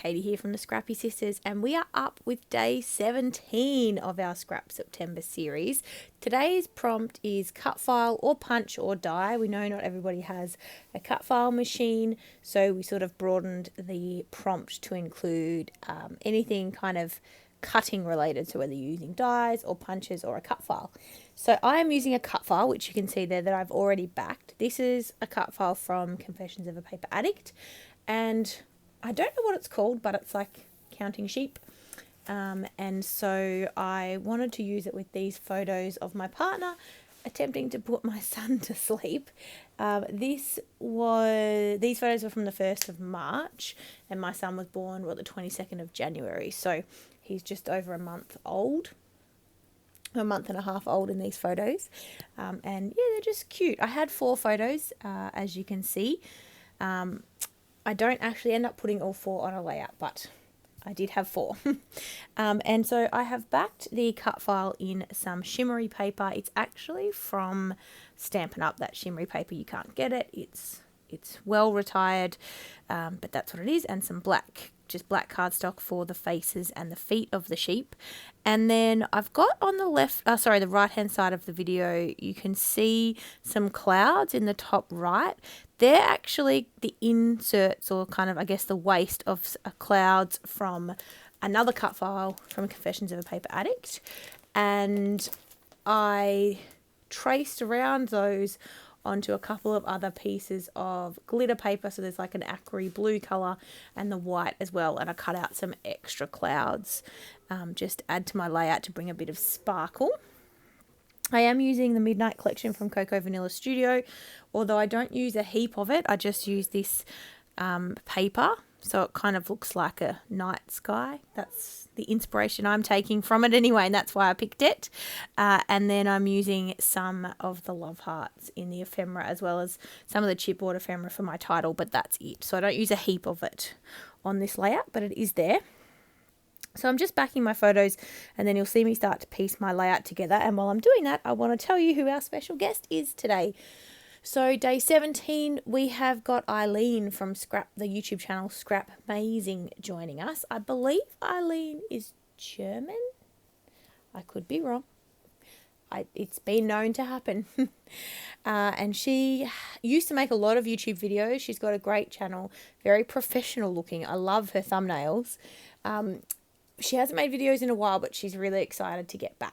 Katie here from the Scrappy Sisters, and we are up with day 17 of our Scrap September series. Today's prompt is cut file or punch or die. We know not everybody has a cut file machine, so we sort of broadened the prompt to include anything kind of cutting related, so whether you're using dies or punches or a cut file. So I am using a cut file, which you can see there that I've already backed. This is a cut file from Confessions of a Paper Addict, and I don't know what it's called, but it's like counting sheep. And so I wanted to use it with these photos of my partner attempting to put my son to sleep. These photos were from the 1st of March, and my son was born the 22nd of January. So he's just over a month and a half old in these photos. And yeah, they're just cute. I had 4 photos, as you can see. I don't actually end up putting all 4 on a layout, but I did have 4. And so I have backed the cut file in some shimmery paper. It's actually from Stampin' Up, that shimmery paper. You can't get it. It's well retired, but that's what it is. And some just black cardstock for the faces and the feet of the sheep. And then I've got on the the right hand side of the video, you can see some clouds in the top right. They're actually the inserts, or kind of, I guess, the waste of clouds from another cut file from Confessions of a Paper Addict. And I traced around those onto a couple of other pieces of glitter paper. So there's like an aquary blue colour and the white as well. And I cut out some extra clouds, just add to my layout to bring a bit of sparkle. I am using the Midnight Collection from Cocoa Vanilla Studio, although I don't use a heap of it. I just use this paper, so it kind of looks like a night sky. That's the inspiration I'm taking from it anyway, and that's why I picked it. And then I'm using some of the love hearts in the ephemera, as well as some of the chipboard ephemera for my title, but that's it. So I don't use a heap of it on this layout, but it is there. So I'm just backing my photos, and then you'll see me start to piece my layout together. And while I'm doing that, I want to tell you who our special guest is today. So day 17, we have got Eileen from the YouTube channel Scrap Amazing joining us. I believe Eileen is German. I could be wrong. It's been known to happen. And she used to make a lot of YouTube videos. She's got a great channel, very professional looking. I love her thumbnails. She hasn't made videos in a while, but she's really excited to get back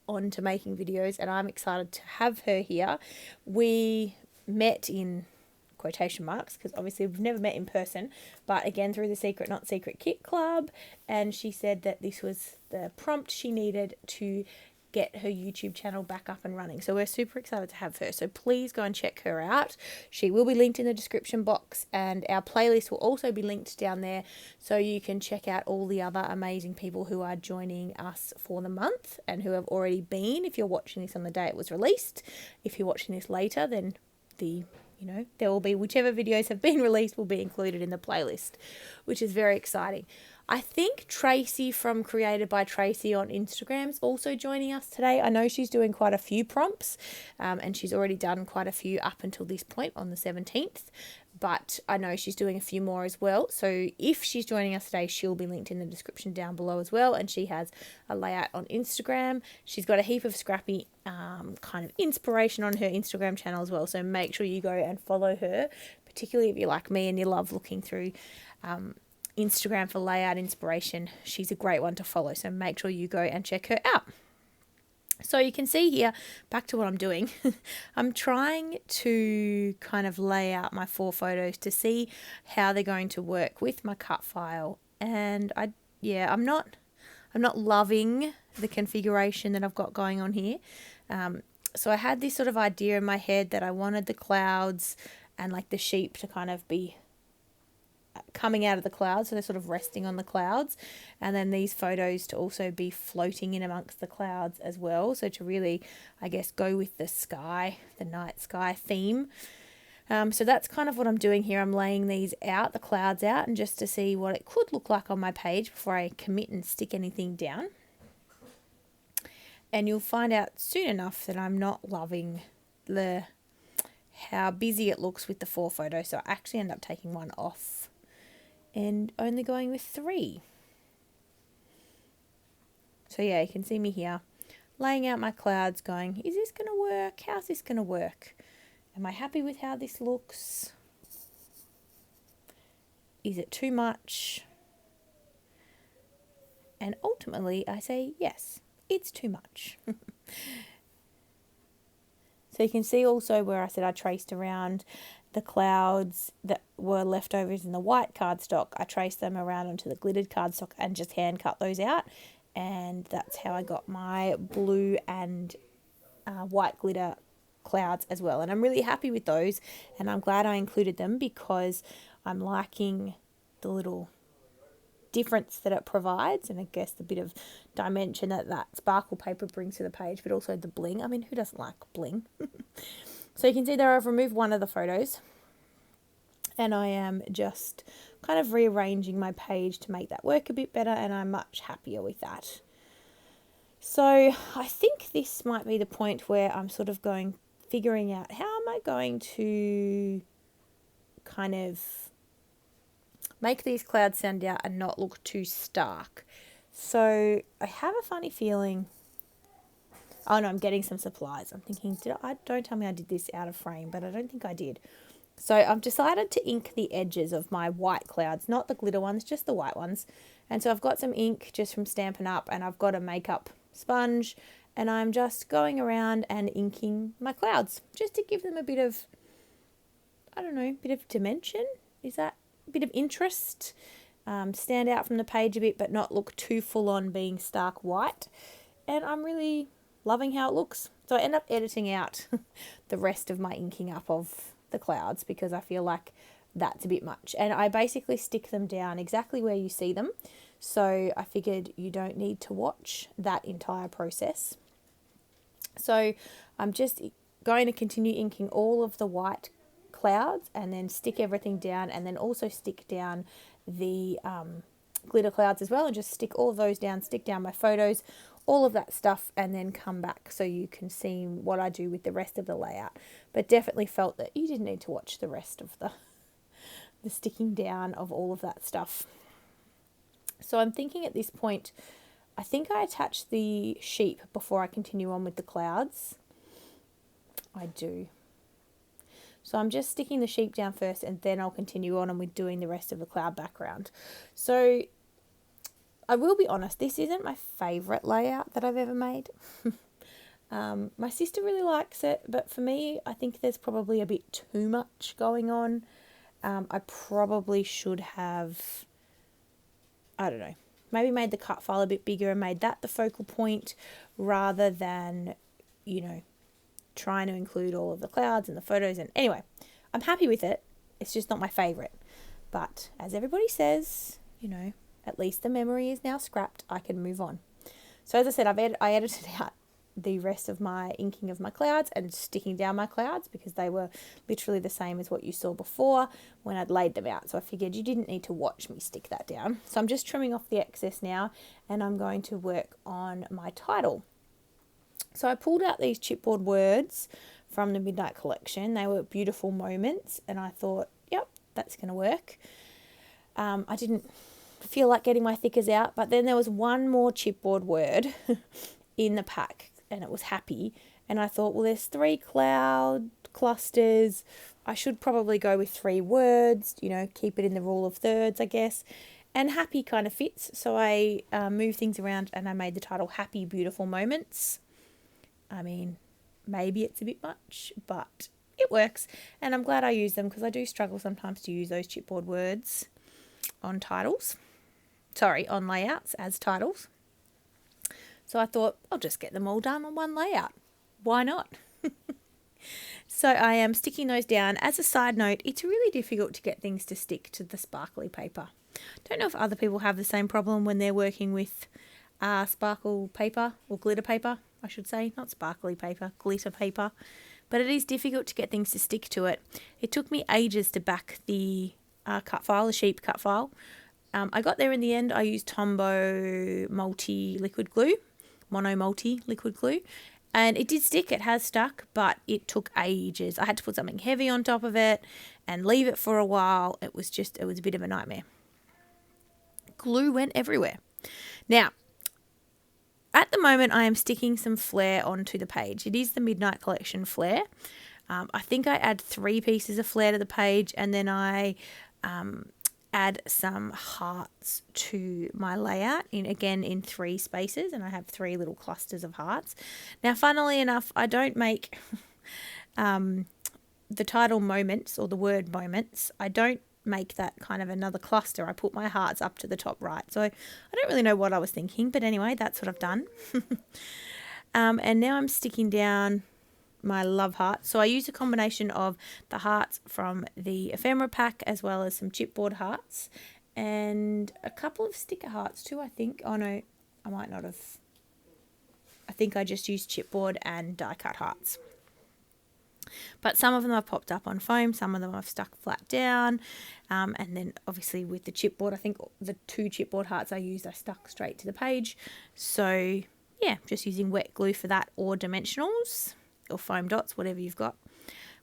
onto making videos, and I'm excited to have her here. We met in quotation marks, because obviously we've never met in person, but again through the Secret Not Secret Kit Club, and she said that this was the prompt she needed to get her YouTube channel back up and running. So we're super excited to have her. So please go and check her out. She will be linked in the description box, and our playlist will also be linked down there, so you can check out all the other amazing people who are joining us for the month and who have already been. If you're watching this on the day it was released, if you're watching this later, then there will be whichever videos have been released will be included in the playlist, which is very exciting. I think Tracy from Created by Tracy on Instagram is also joining us today. I know she's doing quite a few prompts, and she's already done quite a few up until this point on the 17th, but I know she's doing a few more as well. So if she's joining us today, she'll be linked in the description down below as well, and she has a layout on Instagram. She's got a heap of Scrappy kind of inspiration on her Instagram channel as well, so make sure you go and follow her, particularly if you're like me and you love looking through Instagram for layout inspiration. She's a great one to follow, so make sure you go and check her out. So you can see here, back to what I'm doing. I'm trying to kind of lay out my 4 photos to see how they're going to work with my cut file, and I'm not loving the configuration that I've got going on here. So I had this sort of idea in my head that I wanted the clouds and like the sheep to kind of be coming out of the clouds, so they're sort of resting on the clouds, and then these photos to also be floating in amongst the clouds as well, so to really, I guess, go with the night sky theme. So that's kind of what I'm doing here. I'm laying these out, the clouds out, and just to see what it could look like on my page before I commit and stick anything down. And you'll find out soon enough that I'm not loving how busy it looks with the 4 photos, so I actually end up taking one off and only going with 3. So yeah, you can see me here laying out my clouds going, is this going to work? How's this going to work? Am I happy with how this looks? Is it too much? And ultimately I say, yes, it's too much. So you can see also where I said I traced around the clouds that were leftovers in the white cardstock. I traced them around onto the glittered cardstock and just hand cut those out. And that's how I got my blue and white glitter clouds as well. And I'm really happy with those. And I'm glad I included them because I'm liking the little difference that it provides, and I guess the bit of dimension that sparkle paper brings to the page, but also the bling. I mean, who doesn't like bling? So you can see there I've removed one of the photos, and I am just kind of rearranging my page to make that work a bit better, and I'm much happier with that. So I think this might be the point where I'm sort of figuring out how am I going to kind of make these clouds stand out and not look too stark. So I have a funny feeling. Oh no, I'm getting some supplies. I'm thinking, don't tell me I did this out of frame, but I don't think I did. So I've decided to ink the edges of my white clouds, not the glitter ones, just the white ones. And so I've got some ink just from Stampin' Up, and I've got a makeup sponge, and I'm just going around and inking my clouds just to give them a bit of, I don't know, bit of dimension. Is that a bit of interest? Stand out from the page a bit, but not look too full on being stark white. And I'm really loving how it looks. So I end up editing out the rest of my inking up of the clouds because I feel like that's a bit much. And I basically stick them down exactly where you see them. So I figured you don't need to watch that entire process. So I'm just going to continue inking all of the white clouds and then stick everything down, and then also stick down the glitter clouds as well, and just stick all of those down, stick down my photos, all of that stuff, and then come back so you can see what I do with the rest of the layout. But definitely felt that you didn't need to watch the rest of the sticking down of all of that stuff. So I'm thinking at this point, I think I attach the sheep before I continue on with the clouds. I do. So I'm just sticking the sheep down first, and then I'll continue on and with doing the rest of the cloud background. So I will be honest, this isn't my favourite layout that I've ever made. My sister really likes it, but for me, I think there's probably a bit too much going on. I probably should have, I don't know, maybe made the cut file a bit bigger and made that the focal point rather than, trying to include all of the clouds and the photos. And anyway, I'm happy with it. It's just not my favourite. But as everybody says, at least the memory is now scrapped. I can move on. So as I said, I edited out the rest of my inking of my clouds and sticking down my clouds because they were literally the same as what you saw before when I'd laid them out. So I figured you didn't need to watch me stick that down. So I'm just trimming off the excess now, and I'm going to work on my title. So I pulled out these chipboard words from the Midnight Collection. They were beautiful moments, and I thought, yep, that's going to work. I didn't feel like getting my thickers out, but then there was one more chipboard word in the pack, and it was happy. And I thought, well, there's 3 cloud clusters. I should probably go with 3 words, keep it in the rule of thirds, I guess. And happy kind of fits. So I moved things around and I made the title Happy Beautiful Moments. I mean, maybe it's a bit much, but it works. And I'm glad I use them because I do struggle sometimes to use those chipboard words on on layouts as titles. So I thought I'll just get them all done on one layout. Why not? So I am sticking those down. As a side note, it's really difficult to get things to stick to the sparkly paper. Don't know if other people have the same problem when they're working with sparkle paper or glitter paper, I should say. Not sparkly paper, glitter paper. But it is difficult to get things to stick to it. It took me ages to back the Cutfile, the sheep Cutfile. I got there in the end. I used Tombow multi-liquid glue, mono multi-liquid glue. And it did stick. It has stuck, but it took ages. I had to put something heavy on top of it and leave it for a while. It was a bit of a nightmare. glue went everywhere. Now, at the moment, I am sticking some flare onto the page. It is the Midnight Collection flare. I think I add 3 pieces of flare to the page, and then I add some hearts to my layout in 3 spaces, and I have 3 little clusters of hearts. Now, funnily enough, I don't make the title moments or the word moments. I don't make that kind of another cluster. I put my hearts up to the top right. So I don't really know what I was thinking, but anyway, that's what I've done. And now I'm sticking down my love heart. So I use a combination of the hearts from the ephemera pack as well as some chipboard hearts and a couple of sticker hearts too, I think. Oh no, I might not have. I think I just used chipboard and die cut hearts. But some of them I've popped up on foam, some of them I've stuck flat down, and then obviously with the chipboard, I think the 2 chipboard hearts I used I stuck straight to the page. So yeah, just using wet glue for that, or dimensionals or foam dots, whatever you've got,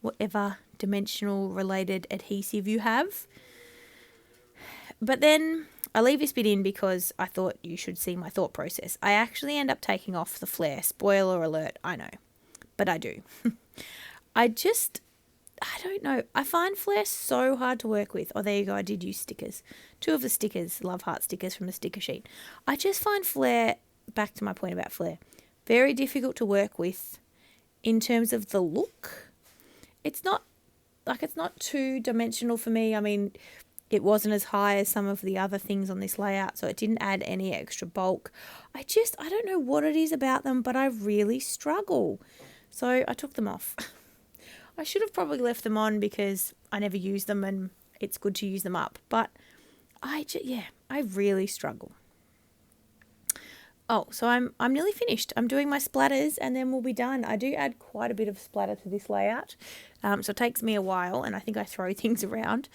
whatever dimensional related adhesive you have. But then I leave this bit in because I thought you should see my thought process. I actually end up taking off the flare. Spoiler alert, I know, but I do. I don't know. I find flare so hard to work with. Oh, there you go. I did use stickers. 2 of the stickers, love heart stickers from the sticker sheet. I just find flare, back to my point about flare, very difficult to work with in terms of the look. It's not too dimensional for me. I mean, it wasn't as high as some of the other things on this layout, so it didn't add any extra bulk. I don't know what it is about them, but I really struggle. So I took them off. I should have probably left them on because I never use them and it's good to use them up. But I really struggle. Oh, so I'm nearly finished. I'm doing my splatters and then we'll be done. I do add quite a bit of splatter to this layout. So it takes me a while and I think I throw things around.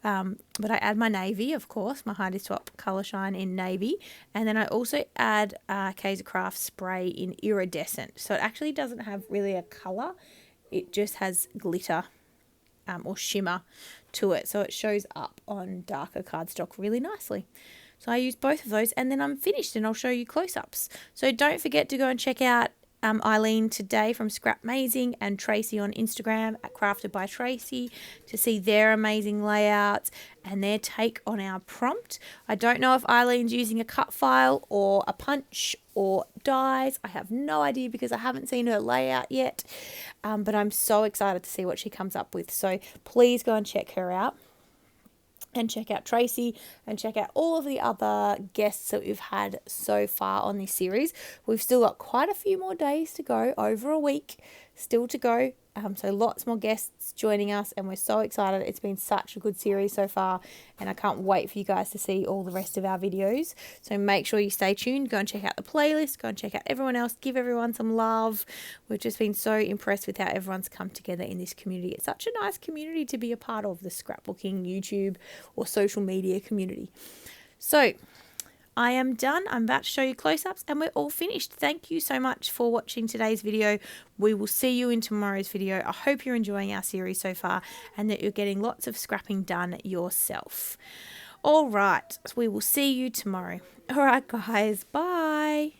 But I add my navy, of course, my Heidi Swap Colour Shine in navy. And then I also add Kaiser Craft spray in iridescent. So it actually doesn't have really a colour. It just has glitter or shimmer to it. So it shows up on darker cardstock really nicely. So I use both of those and then I'm finished and I'll show you close-ups. So don't forget to go and check out Eileen today from Scrap Mazing and Tracy on Instagram at Crafted by Tracy to see their amazing layouts and their take on our prompt. I don't know if Eileen's using a cut file or a punch or dies. I have no idea because I haven't seen her layout yet, but I'm so excited to see what she comes up with. So please go and check her out. And check out Tracy and check out all of the other guests that we've had so far on this series. We've still got quite a few more days to go, over a week still to go. So lots more guests joining us and we're so excited. It's been such a good series so far and I can't wait for you guys to see all the rest of our videos. So make sure you stay tuned. Go and check out the playlist. Go and check out everyone else. Give everyone some love. We've just been so impressed with how everyone's come together in this community. It's such a nice community to be a part of, the scrapbooking, YouTube or social media community. So I am done. I'm about to show you close-ups and we're all finished. Thank you so much for watching today's video. We will see you in tomorrow's video. I hope you're enjoying our series so far and that you're getting lots of scrapping done yourself. All right, we will see you tomorrow. All right, guys. Bye.